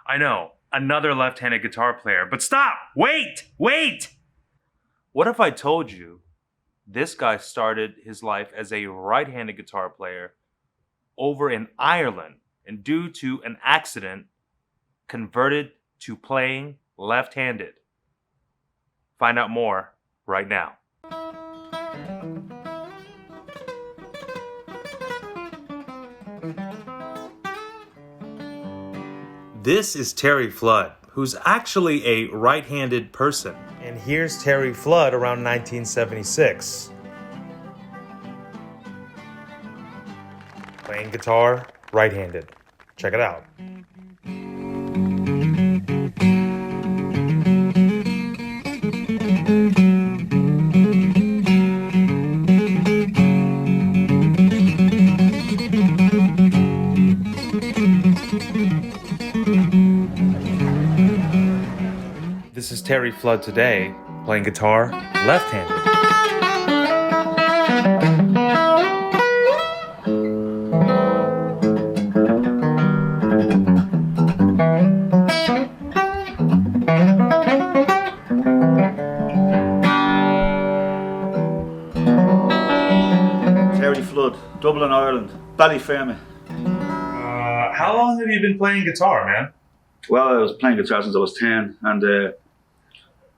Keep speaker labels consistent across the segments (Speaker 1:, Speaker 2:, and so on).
Speaker 1: I know, another left-handed guitar player, but stop! Wait! What if I told you this guy started his life as a right-handed guitar player over in Ireland, and due to an accident, converted to playing left-handed? Find out more right now. This is Terry Flood, who's actually a right-handed person. And here's Terry Flood around 1976. Playing guitar, right-handed. Check it out. This is Terry Flood today, playing guitar left-handed.
Speaker 2: Terry Flood, Dublin, Ireland, Ballyfermot.
Speaker 1: How long have you been playing guitar, man?
Speaker 2: Well, I was playing guitar since I was 10, and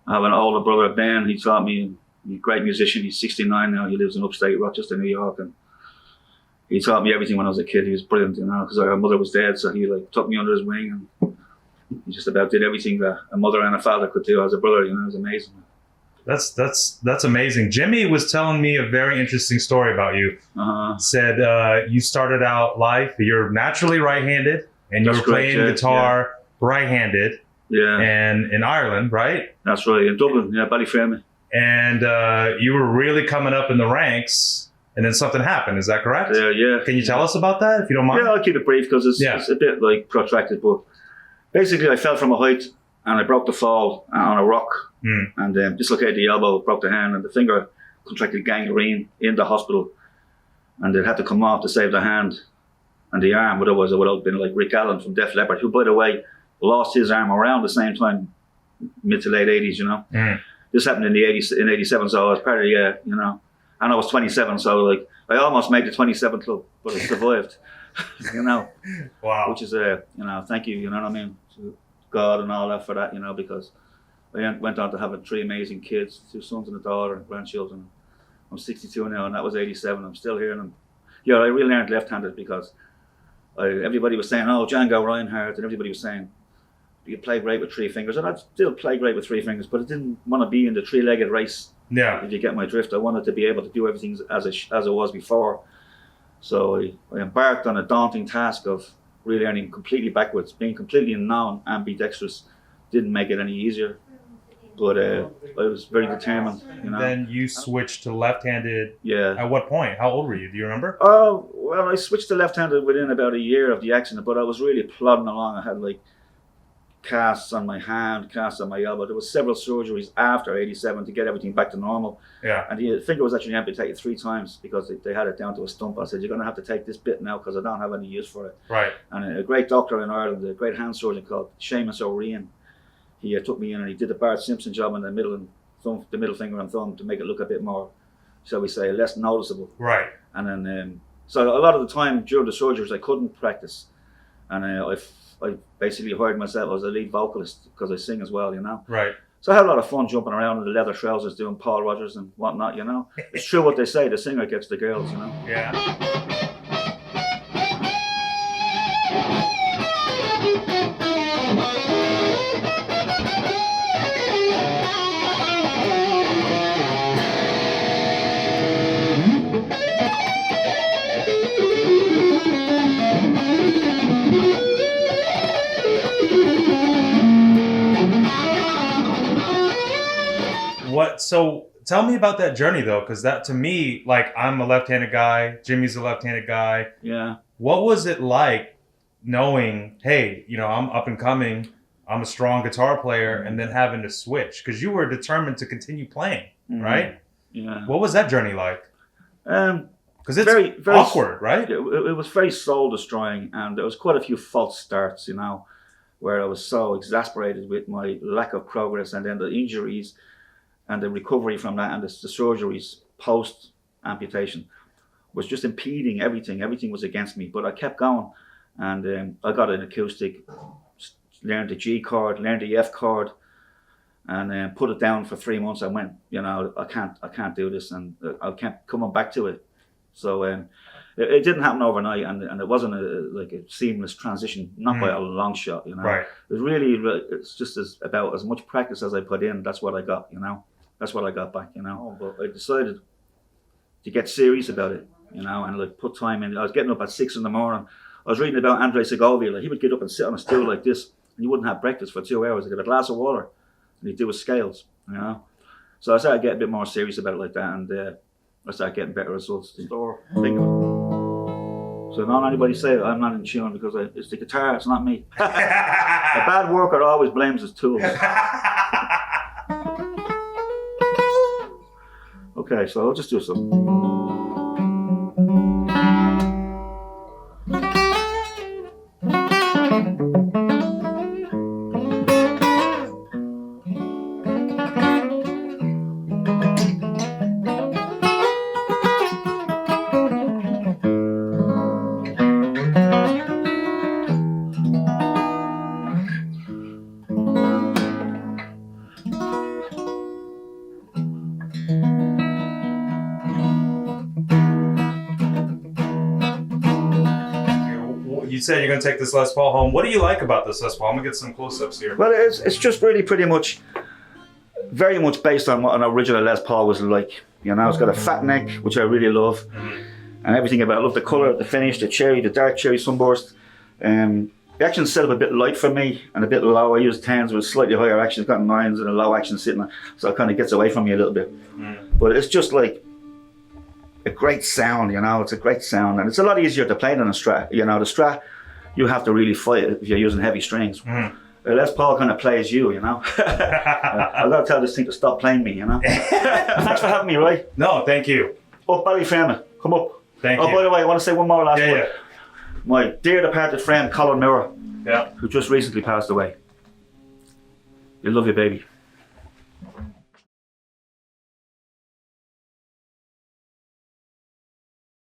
Speaker 2: I have an older brother, Ben. He taught me. He's a great musician. He's 69 now. He lives in upstate Rochester, New York, and he taught me everything when I was a kid. He was brilliant, because our mother was dead, so he took me under his wing, and he just about did everything that a mother and a father could do as a brother. It was amazing.
Speaker 1: That's amazing. Jimmy was telling me a very interesting story about you. Said you started out life, you're naturally right-handed, and you were playing guitar right-handed.
Speaker 2: Yeah.
Speaker 1: And in Ireland, right?
Speaker 2: That's right, in Dublin, Ballyfermot.
Speaker 1: And you were really coming up in the ranks, and then something happened. Is that correct?
Speaker 2: Yeah.
Speaker 1: Can you tell us about that, if you don't mind?
Speaker 2: Yeah, I'll keep it brief because it's a bit protracted. But basically, I fell from a height and I broke the fall on a rock, and dislocated the elbow, broke the hand, and the finger contracted gangrene in the hospital, and it had to come off to save the hand and the arm. Otherwise, it would have been like Rick Allen from Def Leppard, who, by the way, lost his arm around the same time, mid to late 80s, This happened in 87, so I was part of the year, and I was 27, so I almost made the 27 club, but I survived,
Speaker 1: Wow.
Speaker 2: Which is, thank you, you know what I mean, to God and all that for that, because I went on to having 3 amazing kids, 2 sons and a daughter and grandchildren. I'm 62 now, and that was 87. I'm still here, and I really learned left-handed because everybody was saying, oh, Django Reinhardt, and everybody was saying, you play great with 3 fingers, and I'd still play great with 3 fingers, but I didn't want to be in the 3-legged race.
Speaker 1: Yeah.
Speaker 2: If you get my drift, I wanted to be able to do everything as it was before. So I embarked on a daunting task of really learning completely backwards. Being completely non-ambidextrous didn't make it any easier, but I was very determined.
Speaker 1: Then you switched to left-handed.
Speaker 2: Yeah.
Speaker 1: At what point? How old were you? Do you remember?
Speaker 2: Oh, well, I switched to left-handed within about a year of the accident, but I was really plodding along. I had casts on my hand, casts on my elbow. There was several surgeries after 87 to get everything back to normal.
Speaker 1: Yeah.
Speaker 2: And the finger was actually amputated 3 times because they had it down to a stump. I said, you're going to have to take this bit now because I don't have any use for it.
Speaker 1: Right.
Speaker 2: And a great doctor in Ireland, a great hand surgeon called Seamus O'Rian, he took me in and he did the Bart Simpson job on the middle finger and thumb to make it look a bit more, shall we say, less noticeable.
Speaker 1: Right.
Speaker 2: And then, so a lot of the time during the surgeries, I couldn't practice. And I basically hired myself as a lead vocalist because I sing as well,
Speaker 1: Right.
Speaker 2: So I had a lot of fun jumping around in the leather trousers doing Paul Rodgers and whatnot, It's true what they say, the singer gets the girls,
Speaker 1: Yeah. So tell me about that journey though, because that to me, I'm a left-handed guy, Jimmy's a left-handed guy.
Speaker 2: Yeah.
Speaker 1: What was it like knowing, hey, I'm up and coming, I'm a strong guitar player, and then having to switch? Because you were determined to continue playing, right?
Speaker 2: Yeah.
Speaker 1: What was that journey like? Because it's
Speaker 2: very
Speaker 1: awkward, right?
Speaker 2: It was very soul destroying, and there was quite a few false starts, you know, where I was so exasperated with my lack of progress, and then the injuries and the recovery from that, and the surgeries post amputation was just impeding everything. Everything was against me, but I kept going, and I got an acoustic, learned the G chord, learned the F chord, and put it down for 3 months. I went, you know, I can't do this, and I kept coming back to it. So it didn't happen overnight, and it wasn't like a seamless transition, not by a long shot, you know.
Speaker 1: Right.
Speaker 2: It was really, it's just about as much practice as I put in. That's what I got, you know. That's what I got back, you know. But I decided to get serious about it, you know, and like put time in. I was getting up at 6 a.m. I was reading about Andrei Segovia. Like, he would get up and sit on a stool like this, and he wouldn't have breakfast for 2 hours. He'd have a glass of water, and he'd do his scales, you know. So I started getting a bit more serious about it like that, and I started getting better results. So don't anybody say I'm not in tune, because it's the guitar, it's not me. A bad worker always blames his tools. Okay, so I'll just do some.
Speaker 1: You said you're going to take this Les Paul home. What do you like about this Les Paul? I'm going to get some close-ups here.
Speaker 2: Well, it's just really pretty much, very much based on what an original Les Paul was like. You know, it's got a fat neck, which I really love, and everything about it. I love the colour, the finish, the cherry, the dark cherry sunburst. The action's set up a bit light for me and a bit low. I use 10s with slightly higher action. It's got 9s and a low action sitting on, so it kind of gets away from me a little bit. But it's just like a great sound, you know. It's a great sound, and it's a lot easier to play than a Strat. You know, the Strat, you have to really fight it if you're using heavy strings. Les Paul kind of plays you, you know. I've got to tell this thing to stop playing me, you know. Thanks for having me, Roy.
Speaker 1: No, thank you.
Speaker 2: Up, Barry Fermin, come up.
Speaker 1: Thank you.
Speaker 2: Oh, by the way, I want to say one more last word.
Speaker 1: Yeah.
Speaker 2: My dear departed friend, Colin Miller,
Speaker 1: Yeah.
Speaker 2: who just recently passed away. You love your baby.